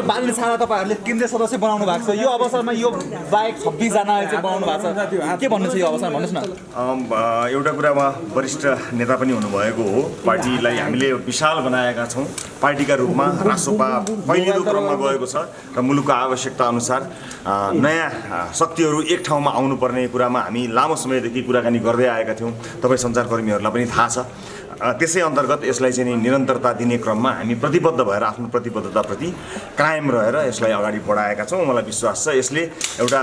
बालिन साना तपाईँहरूले केन्द्रीय सदस्य बनाउनु भएको छ, यो अवसरमा यो बाहेक 26 जना चाहिँ बनाउनु भएको छ, के भन्नुहुन्छ यो अवसरमा भन्नुहोस् न। एउटा कुरा उहाँ वरिष्ठ नेता पनि हुनुभएको हो। पार्टीलाई हामीले विशाल बनाएका छौँ। पार्टीका रूपमा रासोपा पहिलो क्रममा गएको छ र मुलुकको आवश्यकता अनुसार नयाँ शक्तिहरू एक ठाउँमा आउनुपर्ने कुरामा हामी लामो समयदेखि कुराकानी गर्दै आएका थियौँ। तपाईँ सञ्चारकर्मीहरूलाई पनि थाहा छ। त्यसै अन्तर्गत यसलाई चाहिँ निरन्तरता दिने क्रममा हामी प्रतिबद्ध भएर आफ्नो प्रतिबद्धताप्रति कायम रहेर यसलाई अगाडि बढाएका छौँ। मलाई विश्वास छ यसले एउटा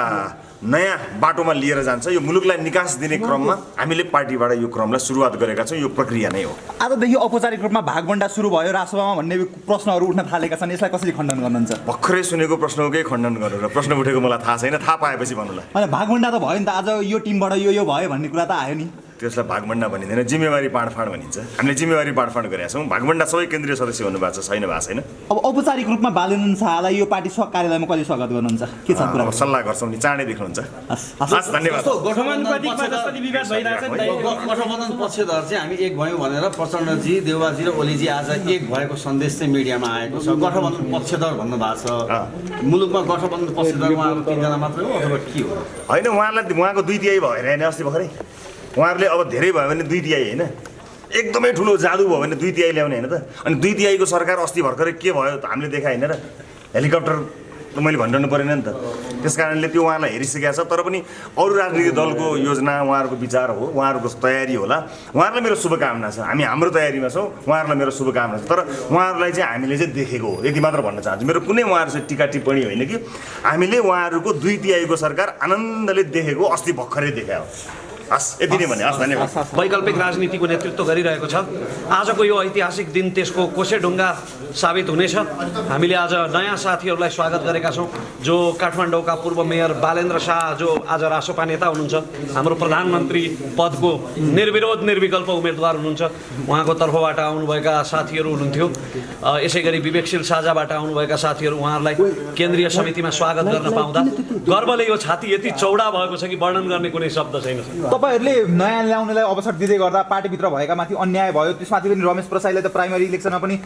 नयाँ बाटोमा लिएर जान्छ। यो मुलुकलाई निकास दिने क्रममा हामीले पार्टीबाट यो क्रमलाई सुरुवात गरेका छौँ। यो प्रक्रिया नै हो। आजदेखि औपचारिक रूपमा भागबण्डा सुरु भयो रासोपामा भन्ने प्रश्नहरू उठ्न थालेका छन्, यसलाई कसरी खण्डन गर्नुहुन्छ? भर्खरै सुनेको प्रश्नकै खण्डन गरेर प्रश्न उठेको मलाई थाहा छैन, थाहा पाएपछि भन्नुलाई। अनि भागबण्डा त भयो नि त, आज यो टिमबाट यो भयो भन्ने कुरा त आयो नि। त्यसलाई भागबण्डा भनिँदैन, जिम्मेवारी बाँडफाँड भनिन्छ। हामीले जिम्मेवारी बाँडफाँड गरेका छौँ। भागबण्डा सबै केन्द्रीय सदस्य हुनुभएको छ, छैन भएको छैन। अब औपचारिक रूपमा बालेन्द्र शाहलाई यो पार्टी कार्यालयमा कहिले स्वागत गर्नुहुन्छ? के छ कुरा? सल्लाह गर्छौँ नि, चाँडै देख्नुहुन्छ। हस्, धन्यवाद। गठबन्धन पक्षधर चाहिँ हामी एक भयौँ भनेर प्रचण्डजी, देउवाजी र ओलीजी आज एक भएको सन्देश चाहिँ मिडियामा आएको छ। गठबन्धन पक्षधर भन्नुभएको छ। मुलुकमा गठबन्धन पक्षधर उहाँहरू 3 जना मात्रै हो अथवा के हो? होइन, उहाँको 2 तिहाई भएर होइन अस्ति भर्खरै। उहाँहरूले अब धेरै भयो भने 2 तिहाई होइन, एकदमै ठुलो जादु भयो भने 2 तिहाई ल्याउने होइन त। अनि 2 तिहाईको सरकार अस्ति भर्खरै के भयो त हामीले देखा होइन र? हेलिकप्टर त मैले भनिरहनु परेन नि त। त्यस कारणले त्यो उहाँलाई हेरिसकेको छ। तर पनि अरू राजनीतिक दलको योजना उहाँहरूको विचार हो, उहाँहरूको तयारी होला। उहाँहरूलाई मेरो शुभकामना छ। हामी हाम्रो तयारीमा छौँ, उहाँहरूलाई मेरो शुभकामना छ। तर उहाँहरूलाई चाहिँ हामीले चाहिँ देखेको हो, यति मात्र भन्न चाहन्छु। मेरो कुनै उहाँहरूसँग टिका टिप्पणी होइन कि हामीले उहाँहरूको 2 तिहाईको सरकार आनन्दले देखेको अस्ति भर्खरै देखायो। हस्, यति नै भने। हस्, धन्यवाद। वैकल्पिक राजनीतिको नेतृत्व गरिरहेको छ। आजको यो ऐतिहासिक दिन त्यसको कोसेढुङ्गा साबित हुनेछ। हामीले आज नयाँ साथीहरूलाई स्वागत गरेका छौँ, जो काठमाडौँका पूर्व मेयर बालेन्द्र शाह, जो आज रासोपा नेता हुनुहुन्छ, हाम्रो प्रधानमन्त्री पदको निर्विरोध निर्विकल्प उम्मेदवार हुनुहुन्छ। उहाँको तर्फबाट आउनुभएका साथीहरू हुनुहुन्थ्यो। यसै गरी विवेकशील साझाबाट आउनुभएका साथीहरू, उहाँहरूलाई केन्द्रीय समितिमा स्वागत गर्न पाउँदा गर्वले यो छाती यति चौडा भएको छ कि वर्णन गर्ने कुनै शब्द छैन। तपाईँहरूले नयाँ ल्याउनेलाई अवसर दिँदै गर्दा पार्टीभित्र भएका माथि अन्याय भयो। त्यसमाथि पनि रमेश प्रसाईलाई त प्राइमेरी इलेक्सनमा पनि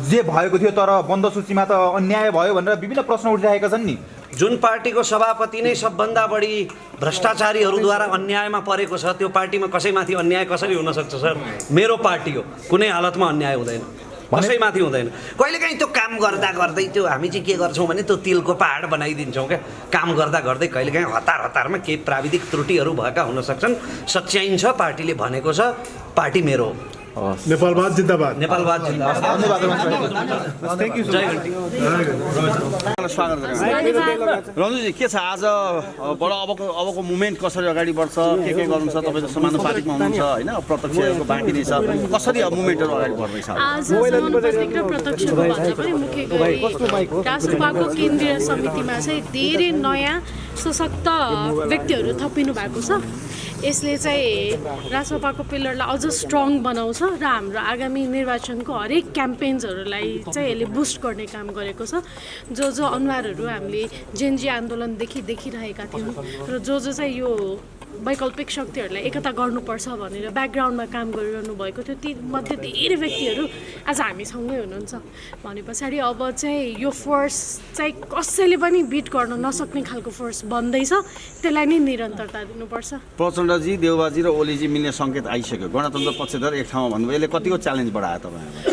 जे भएको थियो तर बन्द सूचीमा त अन्याय भयो भनेर विभिन्न प्रश्न उठिरहेका छन् नि। जुन पार्टीको सभापति नै सबभन्दा बढी भ्रष्टाचारीहरूद्वारा अन्यायमा परेको छ, त्यो पार्टीमा कसैमाथि अन्याय कसरी हुन सक्छ सर? मेरो पार्टी हो, कुनै हालतमा अन्याय हुँदैन, कसैमाथि हुँदैन। कहिलेकाहीँ त्यो काम गर्दा गर्दै त्यो हामी चाहिँ के गर्छौँ भने त्यो तिलको पहाड बनाइदिन्छौँ क्या। काम गर्दा गर्दै कहिलेकाहीँ हतारमा केही प्राविधिक त्रुटिहरू भएका हुन सक्छन्। सच्याइन्छ, पार्टीले भनेको छ, पार्टी मेरो हो। नेपालवाद जिन्दाबाद। नेपालवाद जिन्दाबाद। स्वागत गरेँ। रन्जुजी, के छ आज बडा अबको मुभमेन्ट कसरी अगाडि बढ्छ? के गर्नु छ? तपाईँ त समानुपातिकमा हुनुहुन्छ होइन, प्रत्यक्षको बाँकी नै छ। कसरी अब मुभमेन्टहरू अगाडि बढ्दैछ? आज समानुपातिक र प्रत्यक्षको भन्दा पनि मुख्य गरी रासोपाको केन्द्रीय समितिमा चाहिँ धेरै नयाँ सशक्त व्यक्तिहरू थपिनु भएको छ। यसले चाहिँ रासोपाको पिलरलाई अझ स्ट्रङ बनाउँछ र हाम्रो आगामी निर्वाचनको हरेक क्याम्पेन्सहरूलाई चाहिँ यसले बुस्ट गर्ने काम गरेको छ। जो अनुहारहरू हामीले जेनजी आन्दोलनदेखि देखिरहेका थियौँ र जो चाहिँ यो वैकल्पिक शक्तिहरूलाई एकता गर्नुपर्छ भनेर ब्याकग्राउन्डमा काम गरिरहनु भएको थियो, ती मध्ये धेरै व्यक्तिहरू आज हामीसँगै हुनुहुन्छ भने पछाडि अब चाहिँ यो फोर्स चाहिँ कसैले पनि बिट गर्न नसक्ने खालको फोर्स बन्दैछ। त्यसलाई नै निरन्तरता दिनुपर्छ। प्रचण्डजी, देउवाजी र ओलीजी मिल्ने सङ्केत आइसक्यो। गणतन्त्र पक्षधर एक ठाउँमा भन्नुभयो, यसले कतिको च्यालेन्ज बढायो तपाईँहरूलाई?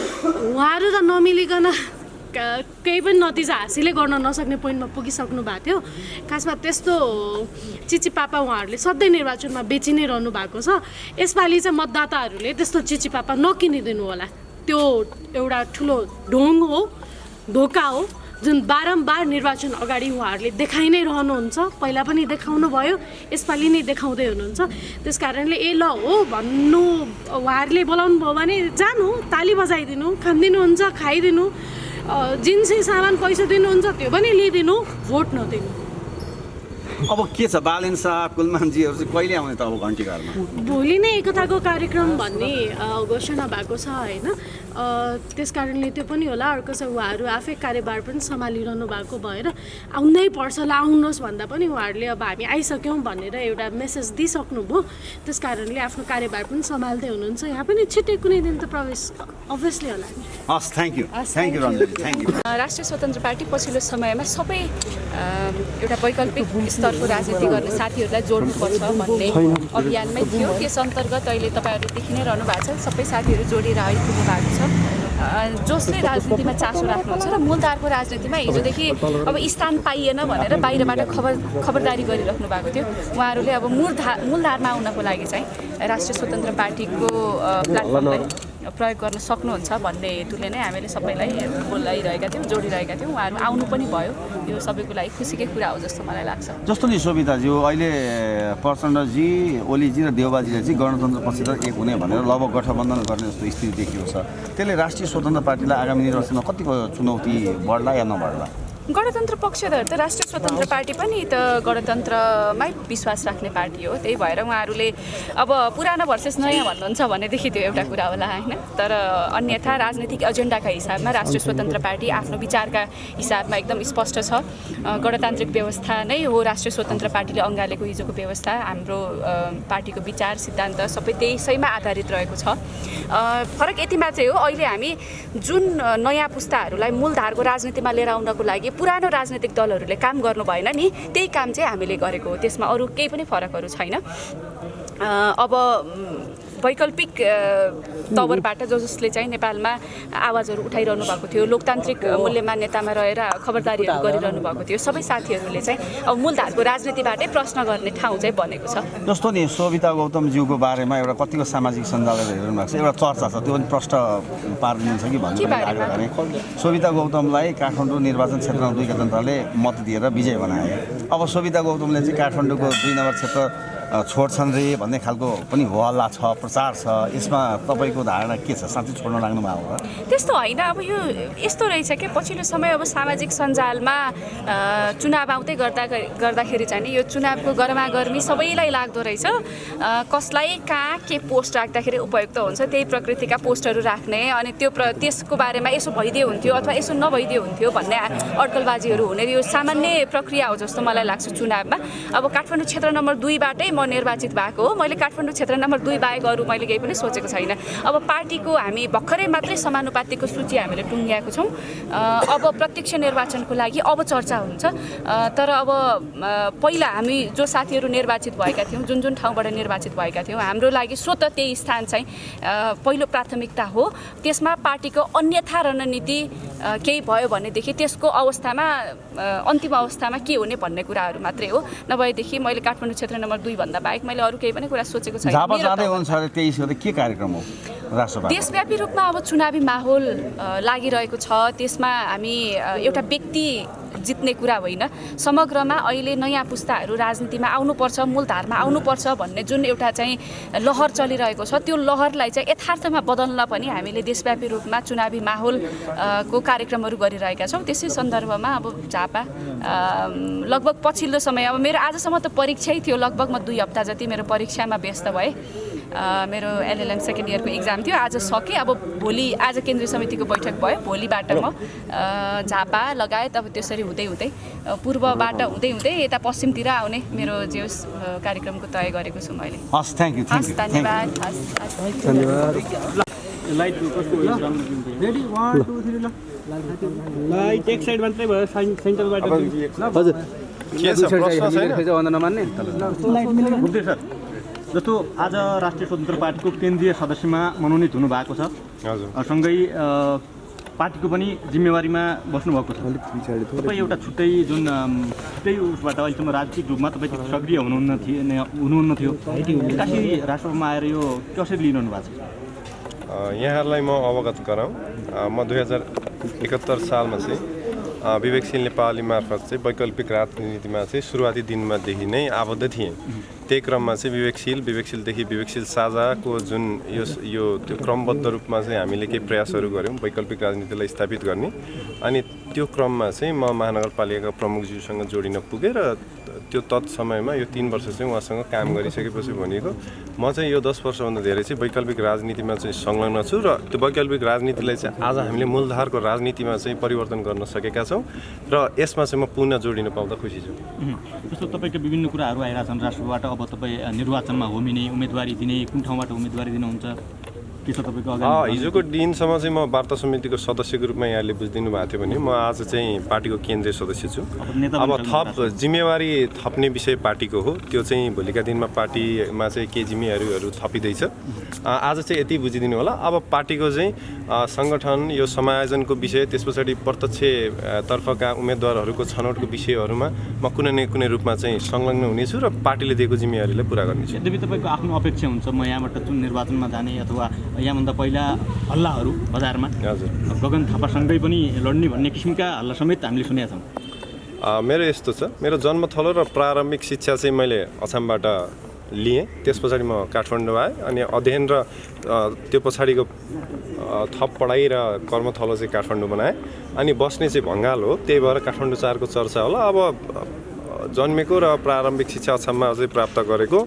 उहाँहरू त नमिलिकन केही पनि नतिजा हासिलै गर्न नसक्ने पोइन्टमा पुगिसक्नु भएको थियो। खासमा त्यस्तो चिचिपापा उहाँहरूले सधैँ निर्वाचनमा बेची नै रहनु भएको छ। यसपालि चाहिँ मतदाताहरूले त्यस्तो चिचिपापा नकिनिदिनु होला। त्यो एउटा ठुलो ढोङ हो, धोका हो, जुन बारम्बार निर्वाचन अगाडि उहाँहरूले देखाइ नै रहनुहुन्छ। पहिला पनि देखाउनु भयो, यसपालि नै देखाउँदै हुनुहुन्छ। त्यस कारणले ए ल हो भन्नु, उहाँहरूले बोलाउनु भयो भने जानु, ताली बजाइदिनु, खानिदिनुहुन्छ, खाइदिनु, जिन्सी सामान पैसा दिनुहुन्छ त्यो पनि लिइदिनु, भोट नदिनु। अब के छ बालेन शाह कुलमानजीहरू चाहिँ कहिले आउने त अब घन्टीघरमा भोलि नै एकताको कार्यक्रम भन्ने घोषणा भएको छ होइन त्यस कारणले त्यो पनि होला। अर्को चाहिँ उहाँहरू आफै कार्यभार पनि सम्हालिरहनु भएको भएर आउनै पर्छ ल आउनुहोस् भन्दा पनि उहाँहरूले अब हामी आइसक्यौँ भनेर एउटा मेसेज दिइसक्नुभयो। त्यस कारणले आफ्नो कार्यभार पनि सम्हाल्दै हुनुहुन्छ। यहाँ पनि छिट्टै कुनै दिन त प्रवेश अभियसली होला। हस् thank you Ranjan thank you. राष्ट्रिय स्वतन्त्र पार्टी पछिल्लो समयमा सबै एउटा वैकल्पिक स्तरको राजनीति गर्ने साथीहरूलाई जोड्नुपर्छ भन्ने अभियानमै थियो। त्यस अन्तर्गत अहिले तपाईँहरू देखि नै रहनु भएको छ सबै साथीहरू जोडिएर आइपुग्नु भएको छ। जसले राजनीतिमा चासो राख्नुहुन्छ र मूलधारको राजनीतिमा हिजोदेखि अब स्थान पाइएन भनेर बाहिरबाट खबरदारी गरिराख्नु भएको थियो। उहाँहरूले अब मूलधारमा आउनको लागि चाहिँ राष्ट्रिय स्वतन्त्र पार्टीको प्लेटफर्मलाई प्रयोग गर्न सक्नुहुन्छ भन्ने हेतुले नै हामीले सबैलाई बोलाइरहेका थियौँ, जोडिरहेका थियौँ। उहाँहरू आउनु पनि भयो। यो सबैको लागि खुसीकै कुरा हो जस्तो मलाई लाग्छ। जस्तो नि शोभिताज्यू अहिले प्रचण्डजी ओलीजी र देउबाजीले चाहिँ गणतन्त्र पक्षधर एक हुने भनेर लगभग गठबन्धन गर्ने जस्तो स्थिति देखिएको छ। त्यसले राष्ट्रिय स्वतन्त्र पार्टीलाई आगामी निर्वाचनमा कतिको चुनौती बढ्ला या नबढ्ला? गणतन्त्र पक्षधर त राष्ट्रिय स्वतन्त्र पार्टी पनि त गणतन्त्रमै विश्वास राख्ने पार्टी हो। त्यही भएर उहाँहरूले अब पुरानो भर्सेस नयाँ भन्नुहुन्छ भनेदेखि त्यो एउटा कुरा होला होइन। तर अन्यथा राजनीतिक एजेन्डाका हिसाबमा राष्ट्रिय स्वतन्त्र पार्टी आफ्नो विचारका हिसाबमा एकदम स्पष्ट छ। गणतान्त्रिक व्यवस्था नै हो राष्ट्रिय स्वतन्त्र पार्टीले अँगालेको हिजोको व्यवस्था। हाम्रो पार्टीको विचार सिद्धान्त सबै त्यसैमा आधारित रहेको छ। फरक यतिमा चाहिँ हो अहिले हामी जुन नयाँ पुस्ताहरूलाई मूलधारको राजनीतिमा लिएर आउनको लागि पुरानो राजनीतिक दलहरूले काम गर्नु भएन नि, त्यही काम चाहिँ हामीले गरेको हो। त्यसमा अरू केही पनि फरकहरू छैन। अब वैकल्पिक तवरबाट जसले चाहिँ नेपालमा आवाजहरू उठाइरहनु भएको थियो, लोकतान्त्रिक मूल्य मान्यतामा रहेर खबरदारीहरू गरिरहनु भएको थियो, सबै साथीहरूले चाहिँ अब मूलधारको राजनीतिबाटै प्रश्न गर्ने ठाउँ चाहिँ बनेको छ। जस्तो नि शोभिता गौतमज्यूको बारेमा एउटा कतिको सामाजिक सञ्जालहरू हेरिरहनु भएको छ, एउटा चर्चा छ, त्यो पनि प्रश्न पारिदिनुहुन्छ कि भन्ने आग्रह गरे। शोभिता गौतमलाई काठमाडौँ निर्वाचन क्षेत्रमा 2 का जनताले मत दिएर विजय बनाए। अब शोभिता गौतमले चाहिँ काठमाडौँको 2 नम्बर क्षेत्र छोड्छन् रे भन्ने खालको पनि हल्ला छ, प्रचार छ। यसमा तपाईँको धारणा के छ? साँच्चै छोड्न लाग्नु भएको हो? त्यस्तो होइन। अब यो यस्तो रहेछ कि पछिल्लो समय अब सामाजिक सञ्जालमा चुनाव आउँदै गर्दाखेरि चाहिँ नि यो चुनावको गरमागर्मी सबैलाई लाग्दो रहेछ। कसलाई कहाँ के पोस्ट राख्दाखेरि उपयुक्त हुन्छ त्यही प्रकृतिका पोस्टहरू राख्ने, अनि त्यसको बारेमा यसो भइदियो हुन्थ्यो अथवा यसो नभइदियो हुन्थ्यो भन्ने अड्कलबाजीहरू हुने यो सामान्य प्रक्रिया हो जस्तो मलाई लाग्छ चुनावमा। अब काठमाडौँ क्षेत्र नम्बर 2 बाटै म निर्वाचित भएको हो। मैले काठमाडौँ क्षेत्र नम्बर 2 बाहेक अरू मैले केही पनि सोचेको छैन। अब पार्टीको हामी भर्खरै मात्रै समानुपातिको सूची हामीले टुङ्ग्याएको छौँ। अब प्रत्यक्ष निर्वाचनको लागि अब चर्चा हुन्छ। तर अब पहिला हामी जो साथीहरू निर्वाचित भएका थियौँ, जुन जुन ठाउँबाट निर्वाचित भएका थियौँ, हाम्रो लागि स्वतः त्यही स्थान चाहिँ पहिलो प्राथमिकता हो। त्यसमा पार्टीको अन्यथा रणनीति केही भयो भनेदेखि त्यसको अवस्थामा अन्तिम अवस्थामा के हुने भन्ने कुराहरू मात्रै हो। नभएदेखि मैले काठमाडौँ क्षेत्र नम्बर 2 भन्दा बाहेक मैले अरू केही पनि कुरा सोचेको छैन। के कार्यक्रम हो राष्ट्रवाद? देशव्यापी रूपमा अब चुनावी माहौल लागिरहेको छ। त्यसमा हामी एउटा व्यक्ति जित्ने कुरा होइन, समग्रमा अहिले नयाँ पुस्ताहरू राजनीतिमा आउनुपर्छ, मूलधारमा आउनुपर्छ भन्ने जुन एउटा चाहिँ लहर चलिरहेको छ, त्यो लहरलाई चाहिँ यथार्थमा बदल्न पनि हामीले देशव्यापी रूपमा चुनावी माहौल को कार्यक्रमहरू गरिरहेका छौँ। त्यसै सन्दर्भमा अब झापा लगभग पछिल्लो समय अब मेरो आजसम्म त परीक्षै थियो, लगभग म 2 हप्ता जति मेरो परीक्षामा व्यस्त भएँ। मेरो एलएलएम सेकेन्ड इयरको इक्जाम थियो, आज सकेँ। अब भोलि आज केन्द्रीय समितिको बैठक भयो, भोलिबाट म झापा लगायत अब त्यसरी हुँदै हुँदै पूर्वबाट हुँदै हुँदै यता पश्चिमतिर आउने मेरो जे कार्यक्रमको तय गरेको छु मैले। हस् थ्याङ्क यू। धन्यवाद। लाइट कस्तो रेडी 1 2 3 ल लाइट एक साइड मात्रै भयो, सेन्टरबाट हजुर के छ प्रश्न छैन फेरि भन्दा नमान्ने लाइट मिलेको गुप्ते सर। जस्तो आज राष्ट्रिय स्वतन्त्र पार्टीको केन्द्रीय सदस्यमा मनोनित हुनु भएको छ, हजुर, सँगै पार्टीको पनि जिम्मेवारीमा बस्नुभएको छ। तपाईँ एउटा छुट्टै उसबाट अहिलेसम्म राजनीतिक रूपमा तपाईँ सक्रिय हुनुहुन्न थियो, एक्कासी राष्ट्रमा आएर यो कसरी लिइरहनु भएको छ? यहाँहरूलाई म अवगत गराउँ। म 2071 सालमा चाहिँ विवेकशील नेपाली मार्फत चाहिँ वैकल्पिक राजनीतिमा चाहिँ सुरुवाती दिनमादेखि नै आबद्ध थिएँ। त्यही क्रममा चाहिँ विवेकशीलदेखि विवेकशील साझाको जुन यो त्यो क्रमबद्ध रूपमा चाहिँ हामीले केही प्रयासहरू गऱ्यौँ वैकल्पिक राजनीतिलाई स्थापित गर्ने। अनि त्यो क्रममा चाहिँ म महानगरपालिकाका प्रमुखज्यूसँग जोडिन पुगेँ र त्यो तत्समयमा यो 3 वर्ष चाहिँ उहाँसँग काम गरिसकेपछि भनेको म चाहिँ यो 10 वर्षभन्दा धेरै चाहिँ वैकल्पिक राजनीतिमा चाहिँ संलग्न छु र त्यो वैकल्पिक राजनीतिलाई चाहिँ आज हामीले मूलधारको राजनीतिमा चाहिँ परिवर्तन गर्न सकेका छौँ र यसमा चाहिँ म पुनः जोडिन पाउँदा खुसी छु। जस्तो तपाईँको विभिन्न कुराहरू आइरहेछन् राष्ट्रबाट, अब तपाईँ निर्वाचनमा होमिने, उम्मेदवारी दिने, कुन ठाउँबाट उम्मेदवारी दिनुहुन्छ के छ तपाईँको अगाडि? हिजोको दिनसम्म चाहिँ म वार्ता समितिको सदस्यको रूपमा यहाँले बुझिदिनु भएको थियो भने म आज चाहिँ पार्टीको केन्द्रीय सदस्य छु। अब थप जिम्मेवारी थप्ने विषय पार्टीको हो, त्यो चाहिँ भोलिका दिनमा पार्टीमा चाहिँ के जिम्मेवारीहरू थपिँदैछ। आज चाहिँ यति बुझिदिनु होला। अब पार्टीको चाहिँ सङ्गठन, यो समायोजनको विषय, त्यस पछाडि प्रत्यक्ष तर्फका उम्मेदवारहरूको छनौटको विषयहरूमा म कुनै न कुनै रूपमा चाहिँ संलग्न हुनेछु र पार्टीले दिएको जिम्मेवारीलाई पुरा गर्नेछु। यद्यपि तपाईँको आफ्नो अपेक्षा हुन्छ म यहाँबाट जुन निर्वाचनमा जाने अथवा यहाँभन्दा पहिला हल्लाहरू बजारमा गगन थापासँगै पनि लड्ने भन्ने किसिमका हल्ला समेत हामीले सुनेका छौँ। मेरो यस्तो छ, मेरो जन्मथलो र प्रारम्भिक शिक्षा चाहिँ मैले अछामबाट लिएँ। त्यस पछाडि म काठमाडौँ आएँ अनि अध्ययन र त्यो पछाडिको थप पढाइ र कर्मथलो चाहिँ काठमाडौँ बनाएँ। अनि बस्ने चाहिँ भङ्गाल हो, त्यही भएर काठमाडौँ 4को चर्चा होला। अब जन्मेको र प्रारम्भिक शिक्षा अछाममा चाहिँ प्राप्त गरेको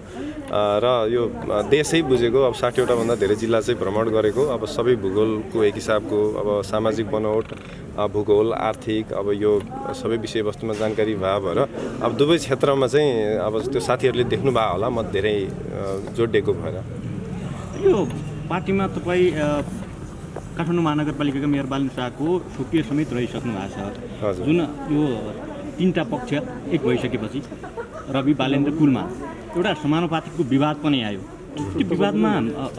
र यो देशै बुझेको, अब 60वटा भन्दा धेरै जिल्ला चाहिँ भ्रमण गरेको, अब सबै भूगोलको एक हिसाबको, अब सामाजिक बनोट, भूगोल, आर्थिक, अब यो सबै विषयवस्तुमा जानकारी भए भएर अब दुवै क्षेत्रमा चाहिँ अब त्यो साथीहरूले देख्नु भयो होला म धेरै जोडिएको भएर। यो पार्टीमा तपाईँ काठमाडौँ महानगरपालिकाका मेयर बालेन्द्र शाहको स्वकीय समेत रहिसक्नु भएको छ। जुन यो 3टा पक्ष एक भइसकेपछि रवि बालेन्द्र कुलमा एउटा समानुपातिकको विवाद पनि आयो। त्यो विवादमा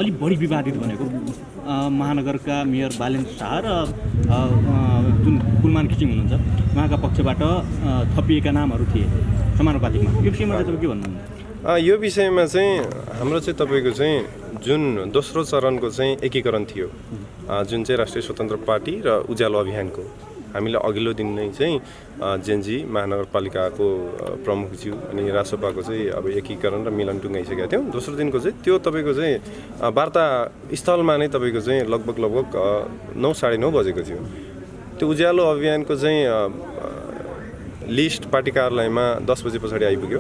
अलिक बढी विवादित भनेको महानगरका मेयर बालेन्द्र शाह र जुन कुलमान खिचिङ हुनुहुन्छ उहाँका पक्षबाट थपिएका नामहरू थिए समानुपातिकमा। यो विषयमा चाहिँ तपाईँ के भन्नुहुन्छ? यो विषयमा चाहिँ हाम्रो चाहिँ तपाईँको चाहिँ जुन दोस्रो चरणको चाहिँ एकीकरण थियो, जुन चाहिँ राष्ट्रिय स्वतन्त्र पार्टी र उज्यालो अभियानको, हामीले अघिल्लो दिन नै चाहिँ जेएनजी महानगरपालिकाको प्रमुखज्यू अनि रासोपाको चाहिँ अब एकीकरण र मिलन टुङ्गाइसकेका थियौँ। दोस्रो दिनको चाहिँ त्यो तपाईँको चाहिँ वार्ता स्थलमा नै तपाईँको चाहिँ लगभग 9 साढे 9 बजेको थियो। त्यो उज्यालो अभियानको चाहिँ लिस्ट पार्टी कार्यालयमा 10 बजे पछाडि आइपुग्यो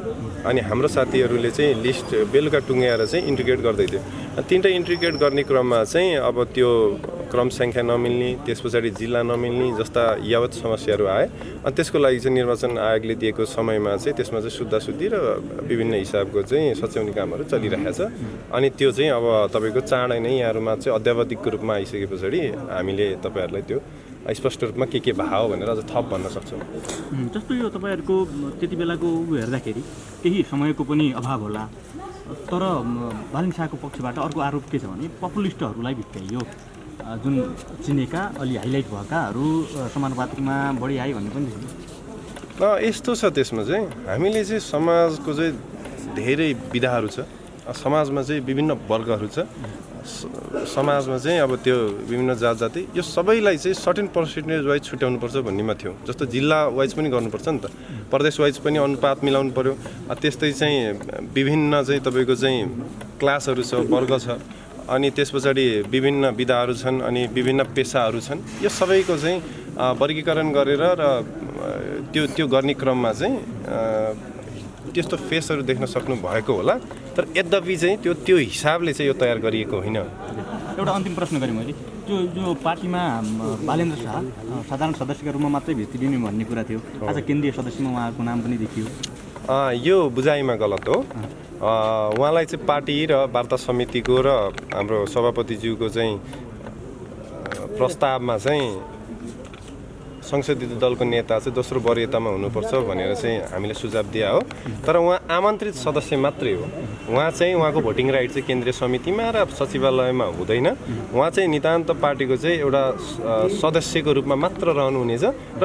अनि हाम्रो साथीहरूले चाहिँ लिस्ट बेलुका टुङ्ग्याएर चाहिँ इन्ट्रिग्रेट गर्दै थियो। 3टा इन्ट्रिग्रेट गर्ने क्रममा चाहिँ अब त्यो क्रम सङ्ख्या नमिल्ने, त्यस पछाडि जिल्ला नमिल्ने जस्ता यावत समस्याहरू आए। अनि त्यसको लागि चाहिँ निर्वाचन आयोगले दिएको समयमा चाहिँ त्यसमा चाहिँ शुद्धाशुद्धि र विभिन्न हिसाबको चाहिँ सच्याउने कामहरू चलिरहेको छ। अनि त्यो चाहिँ अब तपाईँको चाँडै नै यहाँहरूमा चाहिँ अध्यावधिकको रूपमा आइसके पछाडि हामीले तपाईँहरूलाई त्यो स्पष्ट रूपमा के भाव भनेर अझ थप भन्न सक्छौँ। जस्तो यो तपाईँहरूको त्यति बेलाको हेर्दाखेरि केही समयको पनि अभाव होला, तर बालेन्द्र शाहको पक्षबाट अर्को आरोप के छ भने पपुलिस्टहरूलाई भित्ताइयो, जुन चिनेका अलि हाइलाइट भएकाहरू समानुपातिकमा बढी आयो भन्ने पनि देखिन्छ। यस्तो छ, त्यसमा चाहिँ हामीले चाहिँ समाजको चाहिँ धेरै विधाहरू छ, समाजमा चाहिँ विभिन्न वर्गहरू छ, समाजमा चाहिँ अब त्यो विभिन्न जात जाति यो सबैलाई चाहिँ सर्टेन पर्सेन्टेज वाइज छुट्याउनुपर्छ भन्नेमा थियो। जस्तो जिल्ला वाइज पनि गर्नुपर्छ नि त, प्रदेश वाइज पनि अनुपात मिलाउनु पऱ्यो। त्यस्तै चाहिँ विभिन्न चाहिँ तपाईँको चाहिँ क्लासहरू छ, वर्ग छ, अनि त्यस पछाडि विभिन्न विधाहरू छन्, अनि विभिन्न पेसाहरू छन्। यो सबैको चाहिँ वर्गीकरण गरेर र त्यो गर्ने क्रममा चाहिँ त्यस्तो फेसहरू देख्न सक्नु भएको होला, तर यद्यपि चाहिँ त्यो हिसाबले चाहिँ यो तयार गरिएको होइन। एउटा अन्तिम प्रश्न गरेँ मैले, जो पार्टीमा बालेन्द्र शाह साधारण सदस्यका रूपमा मात्रै भित्रिने भन्ने कुरा थियो, आज केन्द्रीय सदस्यमा उहाँको नाम पनि देखियो। यो बुझाइमा गलत हो। उहाँलाई चाहिँ पार्टी र वार्ता समितिको र हाम्रो सभापतिज्यूको चाहिँ प्रस्तावमा चाहिँ संसदीय दलको नेता चाहिँ दोस्रो वरियतामा हुनुपर्छ भनेर चाहिँ हामीले सुझाव दिया हो, तर उहाँ आमन्त्रित सदस्य मात्रै हो। उहाँ चाहिँ उहाँको भोटिङ राइट चाहिँ केन्द्रीय समितिमा र सचिवालयमा हुँदैन। उहाँ चाहिँ नितान्त पार्टीको चाहिँ एउटा सदस्यको रूपमा मात्र रहनुहुनेछ र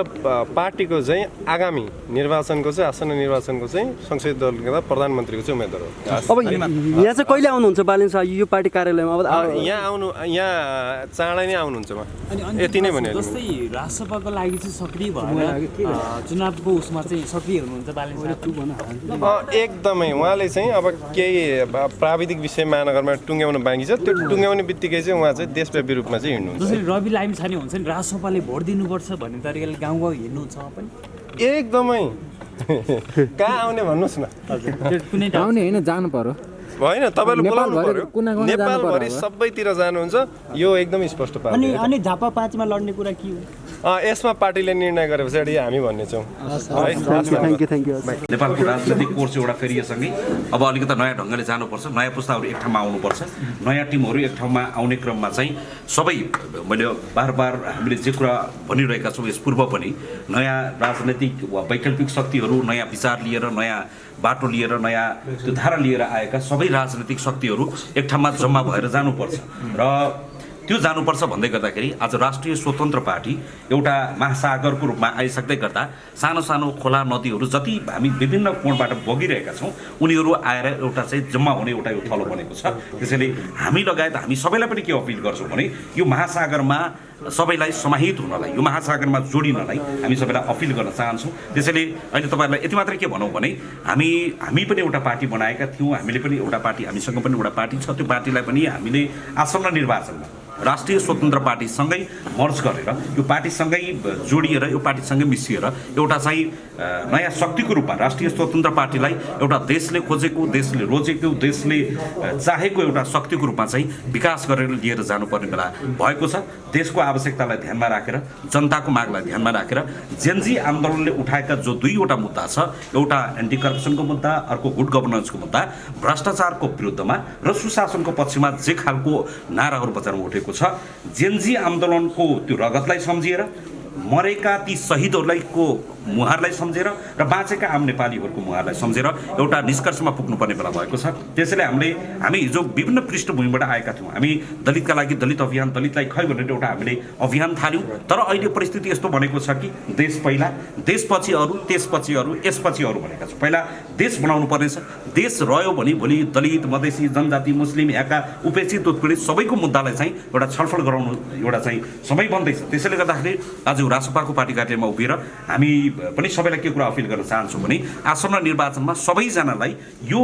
पार्टीको चाहिँ आगामी निर्वाचनको चाहिँ आसन्न निर्वाचनको चाहिँ संसदीय दलका प्रधानमन्त्रीको चाहिँ उम्मेदवार हो। अब यहाँ चाहिँ कहिले आउनुहुन्छ बालेन्द्र शाह यो पार्टी कार्यालयमा? यहाँ चाँडै नै आउनुहुन्छ उहाँ, यति नै भने। जस्तै राजसभाको लागि लागि चाहिँ सक्रिय भएर चुनावको उसमा चाहिँ सक्रिय हुनुहुन्छ बालेन साहब? एकदमै उहाँले चाहिँ अब केही प्राविधिक विषय महानगरमा टुङ्ग्याउन बाँकी छ, त्यो टुङ्ग्याउने बित्तिकै चाहिँ उहाँ चाहिँ देशव्यापी रूपमा चाहिँ हिँड्नुहुन्छ। जसरी रवि लामिछाने हुन्छ नि राजसभाले भोट दिनुपर्छ भन्ने तरिकाले गाउँ गाउँ हिँड्नुहुन्छ पनि? एकदमै कहाँ आउने भन्नुहोस् न। आउने होइन, जानु पर्यो। होइन, तपाईँले बोलाउनु पर्यो। नेपालभरि सबैतिर जानुहुन्छ, यो एकदम स्पष्ट पार्छ। अनि झापा 5 मा लड्ने कुरा के हो? यसमा पार्टीले निर्णय गरे पछाडि हामी भन्ने छौँ। Thank you. नेपालको राजनैतिक कोर्स एउटा फेरिएसँगै अब अलिकति नयाँ ढङ्गले जानुपर्छ, नयाँ पुस्ताहरू एक ठाउँमा आउनुपर्छ, नयाँ टिमहरू एक ठाउँमा आउने क्रममा चाहिँ सबै मैले बार हामीले जे कुरा भनिरहेका छौँ यस पूर्व पनि नयाँ राजनैतिक वा वैकल्पिक शक्तिहरू नयाँ विचार लिएर, नयाँ बाटो लिएर, नयाँ त्यो धारा लिएर आएका सबै राजनैतिक शक्तिहरू एक ठाउँमा जम्मा भएर जानुपर्छ र त्यो जानुपर्छ भन्दै गर्दाखेरि आज राष्ट्रिय स्वतन्त्र पार्टी एउटा महासागरको रूपमा आइसक्दै गर्दा सानो सानो खोला नदीहरू जति हामी विभिन्न कोणबाट बगिरहेका छौँ उनीहरू आएर एउटा चाहिँ जम्मा हुने एउटा यो थलो बनेको छ। त्यसैले हामी लगायत हामी सबैलाई पनि के अपिल गर्छौँ भने यो महासागरमा सबैलाई समाहित हुनलाई, यो महासागरमा जोडिनलाई हामी सबैलाई अपिल गर्न चाहन्छौँ। त्यसैले अहिले तपाईँहरूलाई यति मात्रै के भनौँ भने हामी पनि एउटा पार्टी बनाएका थियौँ, हामीले पनि एउटा पार्टी, हामीसँग पनि एउटा पार्टी छ, त्यो पार्टीलाई पनि हामीले आसन्न निर्वाचनमा राष्ट्रिय स्वतन्त्र पार्टीसँगै मर्ज गरेर यो पार्टीसँगै जोडिएर यो पार्टीसँगै मिसिएर एउटा चाहिँ नयाँ शक्तिको रूपमा राष्ट्रिय स्वतन्त्र पार्टीलाई एउटा देशले खोजेको, देशले रोजेको, देशले चाहेको एउटा शक्तिको रूपमा चाहिँ विकास गरेर लिएर जानुपर्ने बेला भएको छ। देशको आवश्यकतालाई ध्यानमा राखेर, जनताको मागलाई ध्यानमा राखेर जेनजी आन्दोलनले उठाएका जो दुईवटा मुद्दा छ, एउटा एन्टी करप्सनको मुद्दा, अर्को गुड गभर्नेन्सको मुद्दा, भ्रष्टाचारको विरुद्धमा र सुशासनको पक्षमा जे खालको नाराहरू बजारमा उठेको छ, जेनजी आन्दोलनको त्यो रगतलाई सम्झिएर मरेका ती शहीदहरूलाई को मुहारलाई सम्झेर र बाँचेका आम नेपालीहरूको मुहारलाई सम्झेर एउटा निष्कर्षमा पुग्नुपर्ने बेला भएको छ। त्यसैले हामी हिजो विभिन्न पृष्ठभूमिबाट आएका थियौँ। हामी दलितका लागि दलित अभियान, दलितलाई खै भनेर एउटा हामीले अभियान थाल्यौँ। तर अहिले परिस्थिति यस्तो बनेको छ कि देश पहिला, देशपछि अरू, त्यसपछि अरू, यसपछि अरू भनेका छौँ। पहिला देश बनाउनु पर्नेछ। देश रह्यो भने भोलि दलित, मधेसी, जनजाति, मुस्लिम, यहाँका उपेक्षित, उत्पीडित सबैको मुद्दालाई चाहिँ एउटा छलफल गराउनु एउटा चाहिँ समय बन्दैछ। त्यसैले गर्दाखेरि आज रासपाको पार्टी कार्यालयमा उभिएर हामी पनि सबैलाई के कुरा अपिल गर्न चाहन्छौँ भने आसन्न निर्वाचनमा सबैजनालाई यो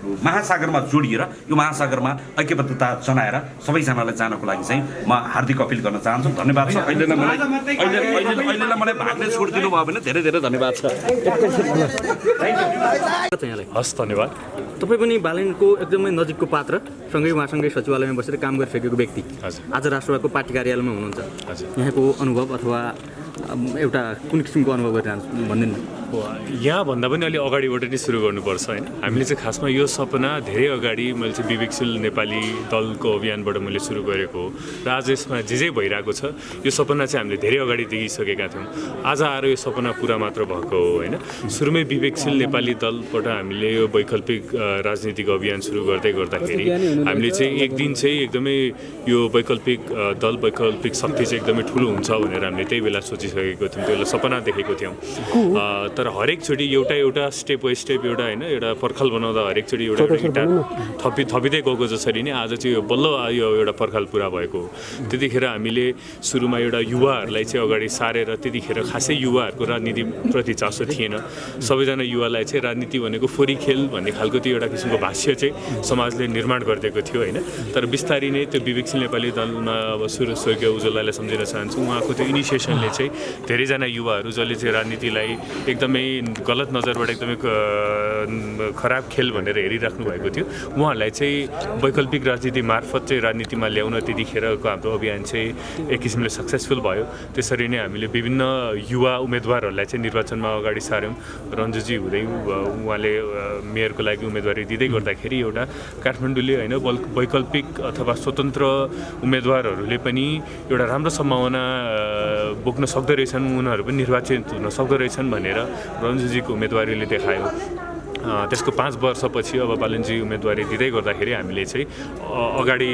महासागरमा जोडिएर, यो महासागरमा ऐक्यबद्धता जनाएर सबैजनालाई जानको लागि चाहिँ म हार्दिक अपिल गर्न चाहन्छु। धन्यवाद छ। अहिलेलाई मलाई भाग्ने छोड दिनुभयो भने धेरै धेरै धन्यवाद छ। हस्, धन्यवाद। तपाईँ पनि बालेनको एकदमै नजिकको पात्र, सँगै उहाँसँगै सचिवालयमा बसेर काम गरिसकेको व्यक्ति, आज राष्ट्रवादको पार्टी कार्यालयमा हुनुहुन्छ। यहाँको अनुभव अथवा एउटा कुन किसिमको अनुभव गरिरहन्छ भनिदिनु। यहाँ भन्दा पनि अलि अगाडिबाट नै सुरु गर्नुपर्छ होइन। हामीले चाहिँ खासमा यो सपना धेरै अगाडि मैले चाहिँ विवेकशील नेपाली दलको अभियानबाट मैले सुरु गरेको हो र आज यसमा जे भइरहेको छ यो सपना चाहिँ हामीले धेरै अगाडि देखिसकेका थियौँ। आज आएर यो सपना पुरा मात्र भएको हो होइन। सुरुमै विवेकशील नेपाली दलबाट हामीले यो वैकल्पिक राजनीतिक अभियान सुरु गर्दाखेरि हामीले चाहिँ एक दिन चाहिँ एकदमै यो वैकल्पिक दल, वैकल्पिक शक्ति चाहिँ एकदमै ठुलो हुन्छ भनेर हामीले त्यही बेला सोचिसकेको थियौँ, त्यो बेला सपना देखेको थियौँ। तर हरेकचोटि एउटा स्टेप बाई स्टेप एउटा होइन एउटा पर्खाल बनाउँदा हरेकचोटि एउटा इँटा थपिँदै गएको जसरी नै आज चाहिँ यो बल्ल यो एउटा पर्खाल पुरा भएको हो। त्यतिखेर हामीले सुरुमा एउटा युवाहरूलाई चाहिँ अगाडि सारेर, त्यतिखेर खासै युवाहरूको राजनीतिप्रति चासो थिएन। सबैजना युवालाई चाहिँ राजनीति भनेको फोरी खेल भन्ने खालको त्यो एउटा किसिमको भाष्य चाहिँ समाजले निर्माण गरिदिएको थियो होइन। तर बिस्तारै नै त्यो विवेकशील नेपाली दलमा अब स्वर्गीय उज्जवलालाई सम्झिन चाहन्छु। उहाँको त्यो इनिसिएसनले चाहिँ धेरैजना युवाहरू जसले चाहिँ राजनीतिलाई एकदमै गलत नजरबाट एकदमै खराब खेल भनेर हेरिराख्नु भएको थियो, उहाँहरूलाई चाहिँ वैकल्पिक राजनीति मार्फत चाहिँ राजनीतिमा ल्याउन त्यतिखेरको हाम्रो अभियान चाहिँ एक किसिमले सक्सेसफुल भयो। त्यसरी नै हामीले विभिन्न युवा उम्मेदवारहरूलाई चाहिँ निर्वाचनमा अगाडि सार्यौँ। रन्जुजी हुँदै उहाँले मेयरको लागि उम्मेदवारी दिँदै गर्दाखेरि एउटा काठमाडौँले होइन वैकल्पिक अथवा स्वतन्त्र उम्मेदवारहरूले पनि एउटा राम्रो सम्भावना बोक्न सक्दो रहेछन्, उनीहरू पनि निर्वाचित हुन सक्दो रहेछन् भनेर रन्जुजीको उम्मेदवारीले देखायो। त्यसको 5 वर्षपछि अब बालनजी उम्मेदवारी दिँदै गर्दाखेरि हामीले चाहिँ अगाडि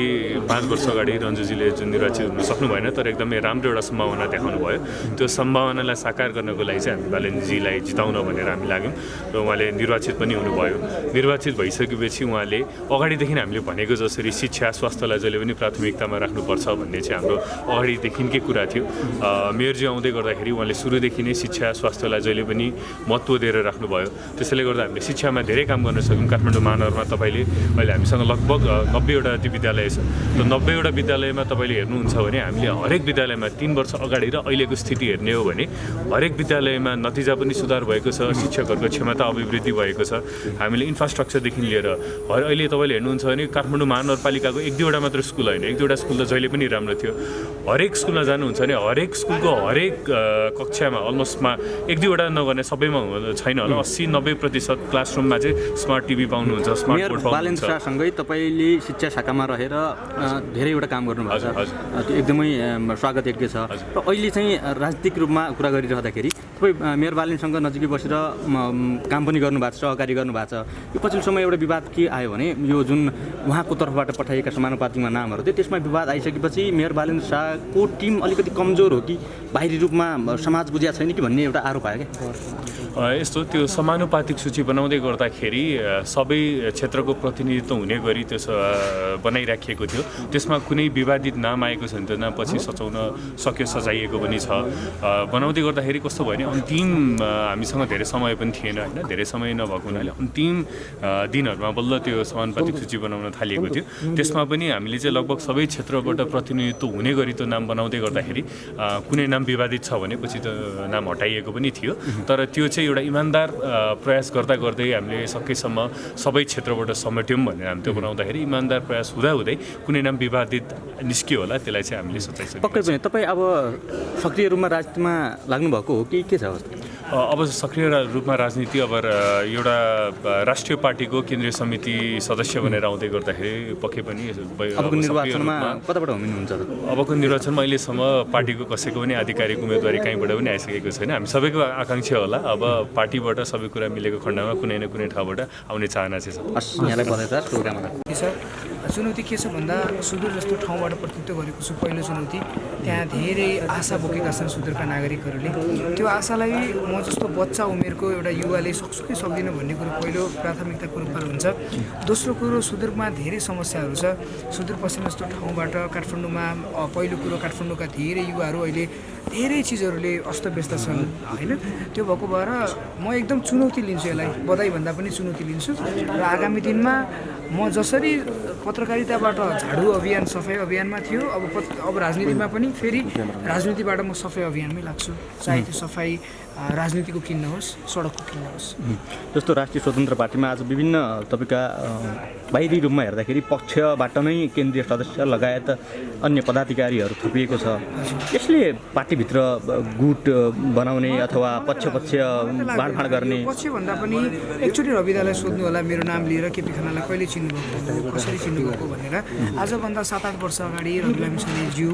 5 वर्ष अगाडि रन्जुजीले जुन निर्वाचित हुन सक्नु भएन तर एकदमै राम्रो एउटा सम्भावना देखाउनु भयो त्यो सम्भावनालाई साकार गर्नको लागि चाहिँ हामी बालनजीलाई जिताउन भनेर हामी लाग्यौँ र उहाँले निर्वाचित पनि हुनुभयो निर्वाचित भइसकेपछि उहाँले अगाडिदेखि हामीले भनेको जसरी शिक्षा स्वास्थ्यलाई जहिले पनि प्राथमिकतामा राख्नुपर्छ भन्ने चाहिँ हाम्रो अगाडिदेखिकै कुरा थियो मेयरजी आउँदै गर्दाखेरि उहाँले सुरुदेखि नै शिक्षा स्वास्थ्यलाई जहिले पनि महत्त्व दिएर राख्नुभयो त्यसैले गर्दा हामीले शिक्षामा धेरै काम गर्न सक्यौँ काठमाडौँ महानगरमा तपाईँले अहिले हामीसँग लगभग 90वटा ती विद्यालय छ त 90वटा विद्यालयमा तपाईँले हेर्नुहुन्छ भने हामीले हरेक विद्यालयमा 3 वर्ष अगाडि र अहिलेको स्थिति हेर्ने हो भने हरेक विद्यालयमा नतिजा पनि सुधार भएको छ शिक्षकहरूको क्षमता अभिवृद्धि भएको छ हामीले इन्फ्रास्ट्रक्चरदेखि लिएर अहिले तपाईँले हेर्नुहुन्छ भने काठमाडौँ महानगरपालिकाको 1-2वटा मात्र स्कुल होइन 1-2वटा स्कुल त जहिले पनि राम्रो थियो हरेक स्कुलमा जानुहुन्छ भने हरेक स्कुलको हरेक कक्षामा अलमोस्टमा 1-2वटा नगर्ने सबैमा छैन होला 80-90% क्लासरुममा चाहिँ स्मार्ट टिभी पाउनुहुन्छ स्मार्ट बोर्ड पाउनुहुन्छ बालेन्द्र शाहसँगै तपाईँले शिक्षा शाखामा रहेर धेरैवटा काम गर्नुभएको छ त्यो एकदमै स्वागत योग्य छ र अहिले चाहिँ राजनीतिक रूपमा कुरा गरिरहँदाखेरि तपाईँ मेयर बालेन्द्रसँग नजिकै बसेर काम पनि गर्नुभएको छ सहकारी गर्नुभएको छ यो पछिल्लो समय एउटा विवाद के आयो भने यो जुन उहाँको तर्फबाट पठाइएका समानुपातिकमा नामहरू थियो त्यसमा विवाद आइसकेपछि मेयर बालेन्द्र शाहको टिम अलिकति कमजोर हो कि बाहिरी रूपमा समाज बुझिया छैन कि भन्ने एउटा आरोप आयो क्या यस्तो त्यो समानुपातिक सूची बनाउँदै गर्दाखेरि सबै क्षेत्रको प्रतिनिधित्व हुने गरी त्यो बनाइराखिएको थियो त्यसमा कुनै विवादित नाम आएको छैन त्यो नाम पछि सचाउन सक्यो सजाइएको पनि छ बनाउँदै गर्दाखेरि कस्तो भयो भने अन्तिम हामीसँग धेरै समय पनि थिएन होइन धेरै समय नभएको हुनाले अन्तिम दिनहरूमा बल्ल त्यो समानुपातिक सूची बनाउन थालिएको थियो त्यसमा पनि हामीले चाहिँ लगभग सबै क्षेत्रबाट प्रतिनिधित्व हुने गरी त्यो नाम बनाउँदै गर्दाखेरि कुनै नाम विवादित छ भने पछि त्यो नाम हटाइएको पनि थियो तर त्यो चाहिँ एउटा इमान्दार प्रयास गर्दा गर्दै हामीले सकेसम्म सबै क्षेत्रबाट समेट्यौँ भनेर हामी त्यो बनाउँदाखेरि इमान्दार प्रयास हुँदाहुँदै कुनै नाम विवादित निस्कियो होला त्यसलाई चाहिँ हामीले सचाइसक्यौँ पक्कै पनि तपाईँ अब सक्रिय रूपमा राजनीतिमा लाग्नुभएको हो कि के छ अब सक्रिय रूपमा राजनीति अब एउटा राष्ट्रिय पार्टीको केन्द्रीय समिति सदस्य भनेर आउँदै गर्दाखेरि पक्कै पनि अबको निर्वाचनमा कताबाट हुनुहुन्छ अबको निर्वाचनमा अहिलेसम्म पार्टीको कसैको पनि आधिकारिक उम्मेदवारी कहीँबाट पनि आइसकेको छैन हामी सबैको आकाङ्क्षा होला अब पार्टीबाट सबै कुरा मिलेको खण्डमा कुनै न कुनै ठाउँबाट आउने चाहना चाहिँ छ चुनौती के छ भन्दा सुदूर जस्तो ठाउँबाट प्रतिनिधित्व गरेको छु पहिलो चुनौती त्यहाँ धेरै आशा बोकेका छन् सुदूरका नागरिकहरूले त्यो आशालाई म जस्तो बच्चा उमेरको एउटा युवाले सक्छु कि सक्दिनँ भन्ने कुरो पहिलो प्राथमिकताको रूपमा हुन्छ दोस्रो कुरो सुदूरमा धेरै समस्याहरू छ सुदूरपश्चिम जस्तो ठाउँबाट काठमाडौँमा पहिलो कुरो काठमाडौँका धेरै युवाहरू अहिले धेरै चिजहरूले अस्तव्यस्त छन् होइन त्यो भएको भएर म एकदम चुनौती लिन्छु यसलाई बधाईभन्दा पनि चुनौती लिन्छु र आगामी दिनमा म जसरी पत्रकारिताबाट झाडु अभियान सफाई अभियानमा थियो अब राजनीतिमा पनि फेरि राजनीतिबाट म सफाई अभियानमै लाग्छु चाहे त्यो सफाई राजनीतिको किन्न होस् सडकको किन्न होस् जस्तो राष्ट्रिय स्वतन्त्र पार्टीमा आज विभिन्न तपाईँका बाहिरी रूपमा हेर्दाखेरि पक्षबाट नै केन्द्रीय सदस्य लगायत अन्य पदाधिकारीहरू थपिएको छ यसले पार्टीभित्र गुट बनाउने अथवा पक्ष बाँडफाँड गर्ने पक्ष भन्दा पनि एकचोटि रविदालाई सोध्नु होला मेरो नाम लिएर केपी खनाललाई कहिले चिन्नुभएको कसरी चिन्नुभएको भनेर आजभन्दा 7-8 वर्ष अगाडि रविलामिज्यू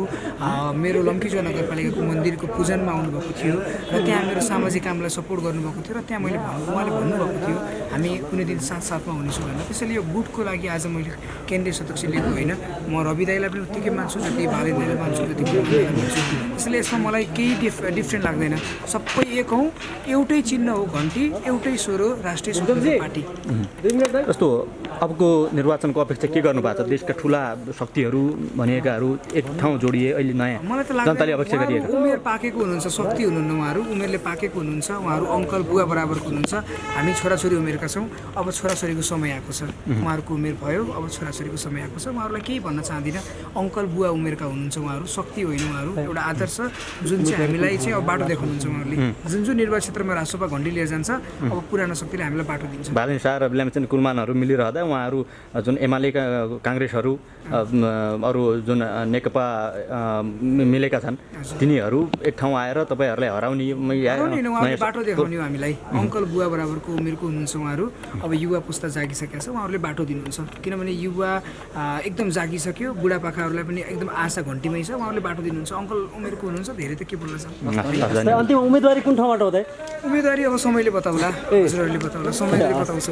मेरो लम्कीजोया नगरपालिकाको मन्दिरको पूजनमा आउनुभएको थियो र त्यहाँ मेरो सामाजिक कामलाई सपोर्ट गर्नुभएको थियो र त्यहाँ मैले उहाँले भन्नुभएको थियो हामी कुनै दिन साथमा हुनेछौँ भनेर त्यसैले यो गुटको लागि आज मैले केन्द्रीय सदस्य लिएको होइन म रविदाईलाई पनि उत्तिकै मान्छु जति बालेन्द्रलाई मान्छु जति मान्छु त्यसैले यसमा मलाई केही डिफ्रेन्ट लाग्दैन सबै एक हौँ एउटै चिन्ह हो घन्टी एउटै स्वर हो राष्ट्रिय स्वतन्त्र पार्टी जस्तो अबको निर्वाचनको अपेक्षा के गर्नु भएको छ देशका ठुला शक्तिहरू भनेकाहरू एक ठाउँ जोडिए अहिले नयाँ मलाई त जनताले अपेक्षा गरिएको उमेर पाकेको हुनुहुन्छ शक्ति हुनुहुन्न उहाँहरू उमेरले पाकेको हुनुहुन्छ उहाँहरू अङ्कल बुवा बराबरको हुनुहुन्छ हामी छोराछोरी उमेरका छौँ अब छोराछोरीको समय आएको छ उहाँहरूको उमेर भयो अब छोराछोरीको समय आएको छ उहाँहरूलाई केही भन्न चाहदिनँ अङ्कल बुवा उमेरका हुनुहुन्छ उहाँहरू शक्ति होइन उहाँहरू एउटा आदर्श जुन चाहिँ हामीलाई चाहिँ अब बाटो देखाउनुहुन्छ उहाँहरूले जुन निर्वाचन क्षेत्रमा राजसभा घन्टी लिएर जान्छ अब पुरानो शक्तिले हामीलाई बाटो दिन्छ बालेन्द्र शाह र बिलामचन्द्र कुलमानहरू मिलिरहँदा उहाँहरू जुन एमालेका काङ्ग्रेसहरू अरू जुन नेकपा मिलेका छन् तिनीहरू एक ठाउँ आएर तपाईँहरूलाई हराउने उहाँले बाटो देखाउने हो हामीलाई। अङ्कल बुवा बराबरको उमेरको हुनुहुन्छ उहाँहरू। अब युवा पुस्ता जागिसकेको छ, उहाँहरूले बाटो दिनुहुन्छ। किनभने युवा एकदम जागिसक्यो, बुढापाकाहरूलाई पनि एकदम आशा घन्टीमै छ, उहाँहरूले बाटो दिनुहुन्छ। अङ्कल उमेरको हुनुहुन्छ, धेरै त के बोल्न छ। अन्तिम उम्मेदवारी कुन ठाउँबाट हो त? उम्मेदवारी अब समयले बताउला, हजुरहरूले बताउला, समयले बताउँछ।